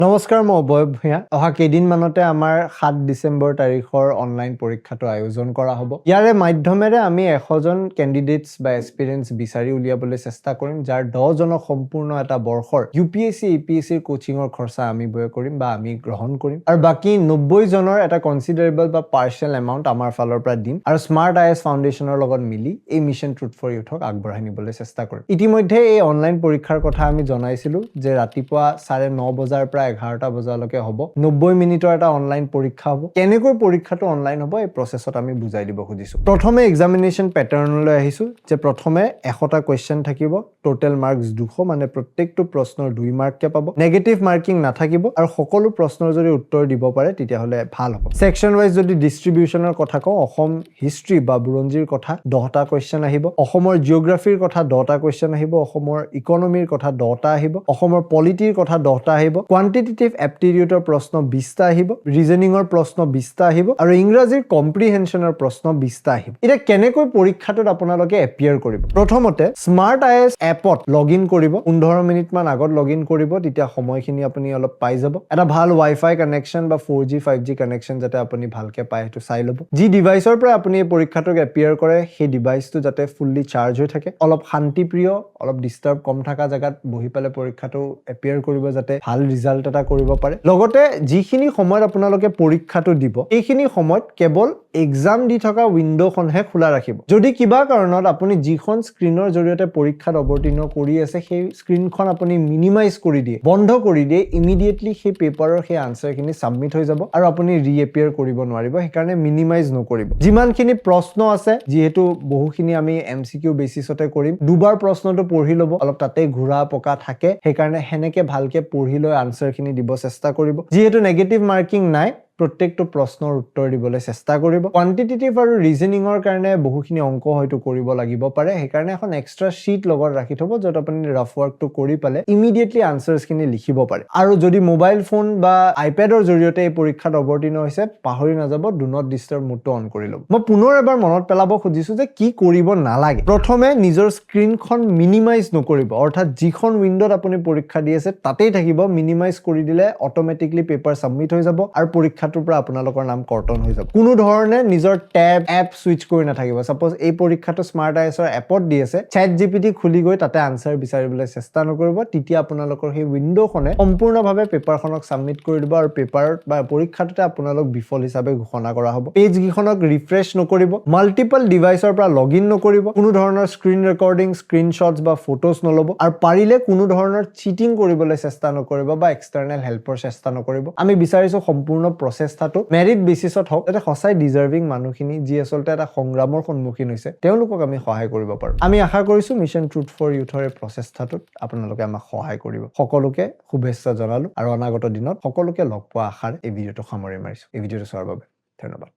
নমস্কাৰ মই অবয় ভূঞা অহা কেইদিনমানতে আমাৰ 7 ডিসেম্বৰ তাৰিখৰ অনলাইন পৰীক্ষাটো আয়োজন কৰা হ'ব ইয়াৰে মাধ্যমেৰে আমি 100জন ক্যান্ডিডেটস বা এক্সপেৰিয়েন্স বিচাৰি উলিয়াবলৈ চেষ্টা কৰিম যাৰ 10 জনক সম্পূৰ্ণ এটা বৰ্ষৰ ইউপিএসসি এপিএসসি কোচিংৰ খৰচা আমি বয় কৰিম বা আমি গ্ৰহণ কৰিম আৰু বাকি 90 জনৰ এটা কনসিডাৰেবল বা পাৰ্শিয়াল এমাউন্ট আমাৰ ফালৰ পৰা দিম আৰু স্মাৰ্ট আইএস ফাউণ্ডেশ্যনৰ লগত মিলি এই মিশন ট্ৰুথ ফৰ ইউথক আগবঢ়াই নিবলৈ চেষ্টা কৰিম ইতিমধ্যে এই অনলাইন পৰীক্ষাৰ কথা আমি জনাইছিলো যে ৰাতিপুৱা 9:30 বজাৰ পৰা 11টা বজালৈকে হ'ব 90 মিনিটৰ এটা অনলাইন পৰীক্ষা হ'ব কেনেকৈ পৰীক্ষাটো অনলাইন হ'ব এই প্ৰসেছত আমি বুজাই দিব খুজিছো প্ৰথমে এক্সামিনেশন প্যাটাৰ্নলৈ আহিছো যে প্ৰথমে 100টা কোৱেশ্চন থাকিব টোটাল মাৰ্কস 200 মানে প্ৰত্যেকটো প্ৰশ্নৰ 2 মাৰ্ককে পাব নেগেটিভ মাৰ্কিং নাথাকিব আৰু সকলো প্ৰশ্নৰ যদি উত্তৰ দিব পাৰে তেতিয়া হলে ভাল হ'ব সেকশন ওয়াইজ যদি ডিস্ট্ৰিবিউশনৰ কথা কওঁ অসম হিষ্ট্ৰি বা বুৰঞ্জীৰ কথা 10টা কোৱেশ্চন আহিব অসমৰ জিওগ্ৰাফিৰ কথা 10টা কোৱেশ্চন আহিব অসমৰ ইকনমিৰ কথা 10টা আহিব অসমৰ পলিটিৰ কথা 10টা আহিব কোৱান্টিটেটিভ এপ্টিটিউডৰ প্ৰশ্ন 20টা আহিব ৰিজনিংৰ প্ৰশ্ন 20টা আহিব আৰু ইংৰাজীৰ কম্প্ৰিহেনশনৰ প্ৰশ্ন 20টা আহিব এটা কেনেকৈ পৰীক্ষাটোত আপোনালোকে এপিয়াৰ কৰিব প্ৰথমতে স্মাৰ্ট আইএস এপত লগইন কৰিব 15 মিনিট মান আগত লগইন কৰিব তেতিয়া সময়খিনি আপুনি অলপ পাই যাব এটা ভাল ওয়াইফাই কানেকশন বা 4G 5G কানেকশন যাতে আপুনি ভালকে পায় হেতু চাই লব যি ডিভাইসৰ পৰা আপুনি এই পৰীক্ষাটোক এপিয়াৰ কৰে সেই ডিভাইসটো যাতে ফুললি চাৰ্জ হৈ থাকে অলপ শান্তিপ্ৰিয় অলপ ডিস্টাৰ্ব কম থকা জায়গাত বহি পালে পৰীক্ষাটো এপিয়াৰ কৰিব যাতে ভাল ৰিজাল্ট এটা কৰিব পাৰে লগতে যিখিনি সময়ত আপোনালোকে পৰীক্ষাটো দিব এইখিনি সময়ত কেৱল এক্সাম দি থকা উইন্ডোখনহে খোলা ৰাখিব যদি কিবা কাৰণত আপুনি যিখন স্ক্ৰিনৰ জৰিয়তে পৰীক্ষাত অৱতীৰ্ণ কৰি আছে সেই স্ক্ৰিনখন আপুনি মিনিমাইজ কৰি দিয়ে বন্ধ কৰি দিয়ে ইমিডিয়েটলি সেই পেপাৰৰ সেই আনসাৰখিনি সাবমিট হৈ যাব আৰু আপুনি ৰিএপিয়াৰ কৰিব নোৱাৰিব সেইকাৰণে মিনিমাইজ নকৰিব যিমানখিনি প্ৰশ্ন আছে যেহেতু বহুখিনি আমি এমসিকিউ বেসিসতে কৰিম দুবাৰ প্ৰশ্নটো পঢ়ি লব অলপ তাতে ঘুৰা পকা থাকে সেইকাৰণে হেনেকে ভালকে পঢ়ি লৈ আনসাৰখিনি দিব চেষ্টা কৰিব যেহেতু নেগেটিভ মাৰ্কিং নাই প্ৰত্যেকটো প্ৰশ্নৰ উত্তৰ দিবলৈ চেষ্টা কৰিব কোৱান্টিটেটিভ আৰু ৰিজনিংৰ কাৰণে বহুখিনি অংক হয়তো কৰিব লাগিব পাৰে সেইকাৰণে এখন এক্সট্ৰা শীট লগত ৰাখি থব যত আপুনি ৰাফ ওয়াৰ্কটো কৰি পালে ইমিডিয়েটলি আনসাৰছখিনি লিখিব পাৰে আৰু যদি মোবাইল ফোন বা আইপ্যাডৰ জৰিয়তে এই পৰীক্ষাত অৱতীৰ্ণ হৈছে পাহৰি নাযাব ডু নট ডিস্টাৰ্ব মোডটো অন কৰি লব মই পুনৰ এবাৰ মনত পেলাব খুজিছো যে কি কৰিব নালাগে প্ৰথমে নিজৰ স্ক্ৰিনখন মিনিমাইজ নকৰিব অৰ্থাৎ যিখন উইন্ডোত আপুনি পৰীক্ষা দি আছে তাতেই থাকিব মিনিমাইজ কৰি দিলে অটোমেটিকলি পেপাৰ সাবমিট হৈ যাব আৰু পৰীক্ষাটোৰ পৰা আপোনালোকৰ নাম কৰ্তন হৈ যাব কোনো ধৰণে নিজৰ ট্যাব এপ সুইচ কৰি নাথাকিব সাপোজ এই পৰীক্ষাটো স্মাৰ্ট আইএছৰ এপত দি আছে চ্যাট জিপিটি খুলি গৈ তাতে আনসাৰ বিচাৰিবলৈ চেষ্টা নকৰিব তেতিয়া আপোনালোকৰ সেই উইন্ডোখনে সম্পূৰ্ণভাৱে পেপাৰখনক সাবমিট কৰি দিব আৰু পেপাৰত বা পৰীক্ষাটোতে আপোনালোক বিফল হিচাপে ঘোষণা কৰা হ'ব পেজ গিখনক ৰিফ্ৰেশ নকৰিব মাল্টিপল ডিভাইসৰ পৰা লগইন নকৰিব কোনো ধৰণৰ স্ক্ৰিন ৰেকৰ্ডিং স্ক্ৰিনশ্বটছ বা ফটোজ নলব আৰু পাৰিলে কোনো ধৰণৰ চিটিং কৰিবলৈ চেষ্টা নকৰিব বা এক্সটাৰ্নেল হেল্পৰ চেষ্টা নকৰিব আমি বিচাৰিছো সম্পূৰ্ণ প্ৰচেষ্টাটো মেৰিট বেসিছত হওক এটা সঁচাই ডিজাৰ্ভিং মানুহখিনি যি আসলতে এটা সংগ্ৰামৰ সন্মুখীন হৈছে তেওঁলোকক আমি সহায় কৰিব পাৰো আমি আশা কৰিছো মিশন ট্ৰুথ ফৰ ইউথৰ এই প্ৰচেষ্টাটোত আপোনালোকে আমাক সহায় কৰিব সকলোকে শুভেচ্ছা জনালো আৰু অনাগত দিনত সকলোকে লগ পোৱা আশাৰ এই ভিডিঅটো সামৰি মাৰিছো এই ভিডিঅটো চোৱাৰ বাবে ধন্যবাদ